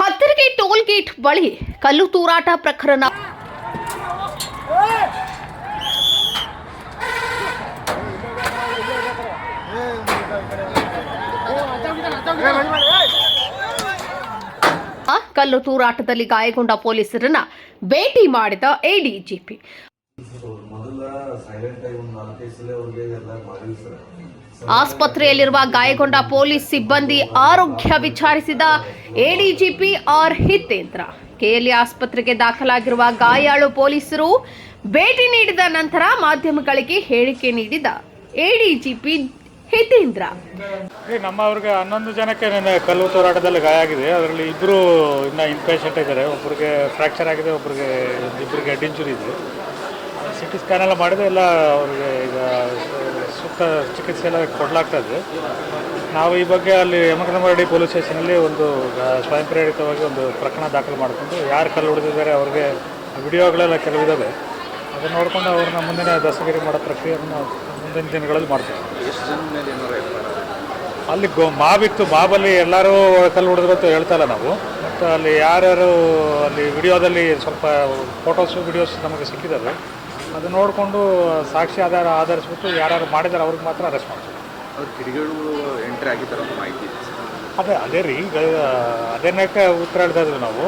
ಹತ್ತರಿಗೆ toll gate ಬಳಿ ಕಲ್ಲು ತೂರಾಟ ಪ್ರಕರಣ. ಕಲ್ಲು ತೂರಾಟದಲ್ಲಿ ಗಾಯಗೊಂಡ ಪೊಲೀಸರನ್ನ ಭೇಟಿ ಮಾಡಿದ ಎಡಿಜಿಪಿ. ಆಸ್ಪತ್ರೆಯಲ್ಲಿರುವ ಗಾಯಗೊಂಡ ಪೊಲೀಸ್ ಸಿಬ್ಬಂದಿ ಆರೋಗ್ಯ ವಿಚಾರಿಸಿದ ಎಡಿಜಿಪಿ ಆರ್ ಹಿತೇಂದ್ರ. ಕೆಎಲ್ಇ ಆಸ್ಪತ್ರೆಗೆ ದಾಖಲಾಗಿರುವ ಗಾಯಾಳು ಪೊಲೀಸರು ಭೇಟಿ ನೀಡಿದ ನಂತರ ಮಾಧ್ಯಮಗಳಿಗೆ ಹೇಳಿಕೆ ನೀಡಿದ ಎಡಿಜಿಪಿ ಹಿತೇಂದ್ರ. ನಮ್ಮವ್ರಿಗೆ 11 ಜನಕ್ಕೆ ಕಲ್ಲು ತೂರಾಟದಲ್ಲಿ ಗಾಯ ಆಗಿದೆ. ಅದರಲ್ಲಿ ಇಬ್ಬರು ಇನ್ನು ಇನ್ಪೇಷೆಂಟ್ ಇದ್ದಾರೆ. ಒಬ್ಬರಿಗೆ ಫ್ರ್ಯಾಕ್ಚರ್ ಆಗಿದೆ, ಇಬ್ಬರಿಗೆ ಹೆಡ್ ಇಂಜುರಿ ಇದೆ. ಸಿಟಿ ಸ್ಕ್ಯಾನ್ ಎಲ್ಲ ಮಾಡಿದೆ, ಎಲ್ಲ ಅವ್ರಿಗೆ ಈಗ ಸೂಕ್ತ ಚಿಕಿತ್ಸೆ ಎಲ್ಲ ಕೊಡಲಾಗ್ತದೆ. ನಾವು ಈ ಬಗ್ಗೆ ಅಲ್ಲಿ ಯಮಕನಮರಡಿ ಪೊಲೀಸ್ ಸ್ಟೇಷನಲ್ಲಿ ಒಂದು ಸ್ವಯಂ ಪ್ರೇರಿತವಾಗಿ ಒಂದು ಪ್ರಕರಣ ದಾಖಲು ಮಾಡಿಕೊಂಡು ಯಾರು ಕಲ್ಲು ಹೊಡೆದಿದ್ದಾರೆ ಅವ್ರಿಗೆ ವಿಡಿಯೋಗಳೆಲ್ಲ ಕೆಲವಿದ್ದಾವೆ. ಅದನ್ನು ನೋಡಿಕೊಂಡು ಅವ್ರನ್ನ ಮುಂದಿನ ದಸ್ತಗಿರಿ ಮಾಡೋ ಪ್ರಕ್ರಿಯೆಯನ್ನು ಮುಂದಿನ ದಿನಗಳಲ್ಲಿ ಮಾಡ್ತೀವಿ. ಅಲ್ಲಿ ಮಾಬಿತ್ತು, ಮಾಬಲ್ಲಿ ಎಲ್ಲರೂ ಕಲ್ಲು ಹೊಡೆದ್ರು ಅಂತ ಹೇಳ್ತಾ ಇಲ್ಲ ನಾವು. ಮತ್ತು ಅಲ್ಲಿ ಯಾರ್ಯಾರು ಅಲ್ಲಿ ವಿಡಿಯೋದಲ್ಲಿ ಸ್ವಲ್ಪ ಫೋಟೋಸು ವಿಡಿಯೋಸ್ ನಮಗೆ ಸಿಕ್ಕಿದ್ದಾವೆ. ಅದು ನೋಡಿಕೊಂಡು ಸಾಕ್ಷಿ ಆಧರಿಸ್ಬಿಟ್ಟು ಯಾರು ಮಾಡಿದ್ದಾರೆ ಅವ್ರಿಗೆ ಮಾತ್ರ ಅರೆಸ್ಟ್ ಮಾಡ್ತೀವಿ. ಅದು ಕಿಡಿಗೇಡಿಗಳು ಎಂಟ್ರಿ ಆಗಿದ್ದಾರೆ ಅಂತ ಮಾಹಿತಿ. ಅದೇ ರೀ, ಈಗ ಅದನ್ನಕ್ಕೆ ಉತ್ತರ ಹೇಳ್ತಾ ಇದ್ವಿ ನಾವು.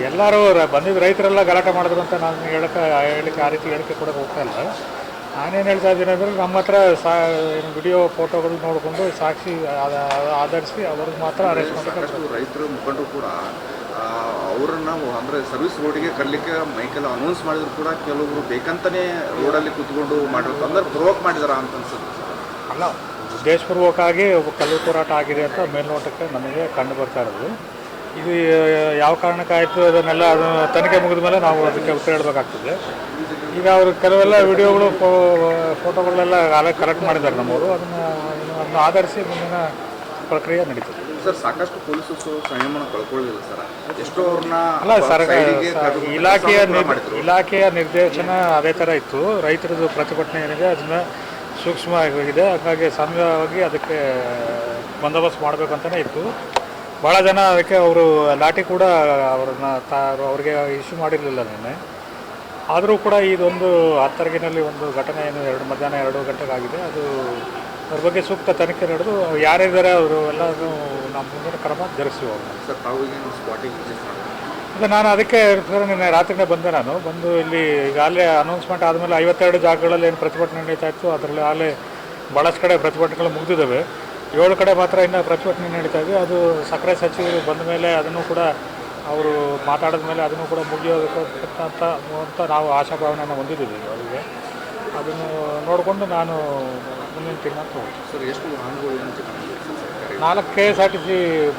ಎಲ್ಲರೂ ಬಂದಿದ್ದು ರೈತರೆಲ್ಲ ಗಲಾಟೆ ಮಾಡಿದ್ರು ಅಂತ ನಾನು ಹೇಳಿಕೆ ಆ ರೀತಿ ಹೇಳಿಕೆ ಕೊಡೋಕೆ ಹೋಗ್ತಾ ಇಲ್ಲ. ನಾನೇನು ಹೇಳ್ತಾ ಇದ್ದೀನಿ ಅಂದರೆ ನಮ್ಮ ಹತ್ರ ವಿಡಿಯೋ ಫೋಟೋಗಳು ನೋಡಿಕೊಂಡು ಸಾಕ್ಷಿ ಆಧರಿಸಿ ಅವ್ರಿಗೆ ಮಾತ್ರ ಅರೆಸ್ಟ್ ಮಾಡಬೇಕು. ರೈತರು ಮುಖಂಡರು ಕೂಡ ಅವರನ್ನು ಅಂದರೆ ಸರ್ವಿಸ್ ರೋಡಿಗೆ ಕರಲಿಕ್ಕೆ ಮೈಕೆಲ್ಲ ಅನೌನ್ಸ್ ಮಾಡಿದ್ರು ಕೂಡ ಕೆಲವರು ಬೇಕಂತಲೇ ರೋಡಲ್ಲಿ ಕೂತ್ಕೊಂಡು ಮಾಡಿರ್ತಾರೆ. ಅಂದರೆ ಪ್ರೊವೋಕ್ ಮಾಡಿದಾರ ಅಂತ ಅನ್ಸುತ್ತೆ. ಅಲ್ಲ, ಉದ್ದೇಶಪೂರ್ವಕವಾಗಿ ಕಲ್ಲು ತೂರಾಟ ಆಗಿದೆ ಅಂತ ಮೇಲ್ನೋಟಕ್ಕೆ ನಮಗೆ ಕಂಡು ಬರ್ತಾ ಇರೋದು. ಇದು ಯಾವ ಕಾರಣಕ್ಕಾಯಿತು ಅದನ್ನೆಲ್ಲ ತನಿಖೆ ಮುಗಿದ ಮೇಲೆ ನಾವು ಅದಕ್ಕೆ ಉತ್ತರ ಹೇಳಬೇಕಾಗ್ತದೆ. ಈಗ ಅವರು ಕೆಲವೆಲ್ಲ ವಿಡಿಯೋಗಳು ಫೋಟೋಗಳೆಲ್ಲ ಕಲೆಕ್ಟ್ ಮಾಡಿದ್ದಾರೆ ನಮ್ಮವರು. ಅದನ್ನು ಆಧರಿಸಿ ಮುಂದಿನ ಪ್ರಕ್ರಿಯೆ ನಡೀತದೆ. ಸರ್, ಸಾಕಷ್ಟು ಪೊಲೀಸರು ಸಂಯಮನ ಕಳ್ಕೊಳ್ಳಿಲ್ಲ ಸರ್. ಎಷ್ಟೋ ಅವ್ರನ್ನ ಅಲ್ಲ ಸರ್, ಇಲಾಖೆಯ ನಿರ್ದೇಶನ ಅದೇ ಥರ ಇತ್ತು. ರೈತರದ್ದು ಪ್ರತಿಭಟನೆ ಏನಿದೆ ಅದನ್ನು ಸೂಕ್ಷ್ಮವಾಗಿದೆ. ಹಾಗಾಗಿ ಸಮಯವಾಗಿ ಅದಕ್ಕೆ ಬಂದೋಬಸ್ತ್ ಮಾಡಬೇಕಂತಲೇ ಇತ್ತು. ಭಾಳ ಜನ ಅದಕ್ಕೆ ಅವರು ಲಾಠಿ ಕೂಡ ಅವ್ರಿಗೆ ಇಶ್ಯೂ ಮಾಡಿರಲಿಲ್ಲ ನಿನ್ನೆ. ಆದರೂ ಕೂಡ ಇದೊಂದು 10 ತಾರೀಕಿನಲ್ಲಿ ಒಂದು ಘಟನೆ ಏನು ಮಧ್ಯಾಹ್ನ 2 ಗಂಟೆಗೆ ಆಗಿದೆ. ಅದ್ರ ಬಗ್ಗೆ ಸೂಕ್ತ ತನಿಖೆ ನಡೆದು ಯಾರಿದ್ದಾರೆ ಅವರು ಎಲ್ಲರೂ ನಮ್ಮ ಮುಂದಿನ ಕ್ರಮ ಜರುಗಿಸುವ. ಸರ್, ತಾವು ಸ್ಪಾಟಿಂಗ್ ಅದೇ ನಾನು ಅದಕ್ಕೆ ನಿನ್ನೆ ರಾತ್ರಿನೇ ಬಂದು ಇಲ್ಲಿ ಈಗಾಗಲೇ ಅನೌನ್ಸ್ಮೆಂಟ್ ಆದಮೇಲೆ 52 ಜಾಗಗಳಲ್ಲಿ ಏನು ಪ್ರತಿಭಟನೆ ನಡೀತಾ ಇತ್ತು ಅದರಲ್ಲಿ ಆಗಲೇ ಭಾಳಷ್ಟು ಕಡೆ ಪ್ರತಿಭಟನೆಗಳು ಮುಗಿದಿದ್ದಾವೆ. 7 ಕಡೆ ಮಾತ್ರ ಇನ್ನೂ ಪ್ರತಿಭಟನೆ ನಡೀತಾ ಇದೆ. ಅದು ಸಕ್ಕರೆ ಸಚಿವರು ಬಂದ ಮೇಲೆ ಅದನ್ನು ಕೂಡ ಅವರು ಮಾತಾಡಿದ ಮೇಲೆ ಅದನ್ನು ಕೂಡ ಮುಗಿಯೋದಕ್ಕೆ ಅಂತ ನಾವು ಆಶಾಭಾವನೆಯನ್ನು ಹೊಂದಿದ್ದೀವಿ ಅವರಿಗೆ. ಅದನ್ನು ನೋಡಿಕೊಂಡು ನಾನು ಮುಂದಿನ ತಿಂಗಳು ಹೋಗ್ತೀನಿ. ಸರ್, ಎಷ್ಟು ವಾಹನಗಳು 4 KSRTC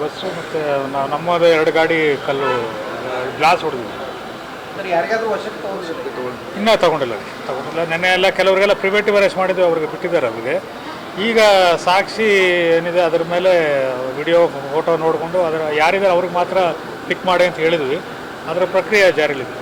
ಬಸ್ಸು ಮತ್ತು ನಮ್ಮದು 2 ಗಾಡಿ ಕಲ್ಲು ಗ್ಲಾಸ್ ಹೊಡೆದಿದ್ವಿ. ಇನ್ನೂ ತಗೊಂಡಿಲ್ಲ. ನೆನ್ನೆ ಎಲ್ಲ ಕೆಲವರಿಗೆಲ್ಲ ಪ್ರಿವೇಟಿವ್ ಅರೆಸ್ಟ್ ಮಾಡಿದ್ದು ಅವ್ರಿಗೆ ಬಿಟ್ಟಿದ್ದಾರೆ. ಅವರಿಗೆ ಈಗ ಸಾಕ್ಷಿ ಏನಿದೆ ಅದರ ಮೇಲೆ ವಿಡಿಯೋ ಫೋಟೋ ನೋಡಿಕೊಂಡು ಯಾರಿದ್ದಾರೆ ಅವ್ರಿಗೆ ಮಾತ್ರ ಪಿಕ್ ಮಾಡಿ ಅಂತ ಹೇಳಿದ್ವಿ. ಅದರ ಪ್ರಕ್ರಿಯೆ ಜಾರಿಯಲ್ಲಿದೆ.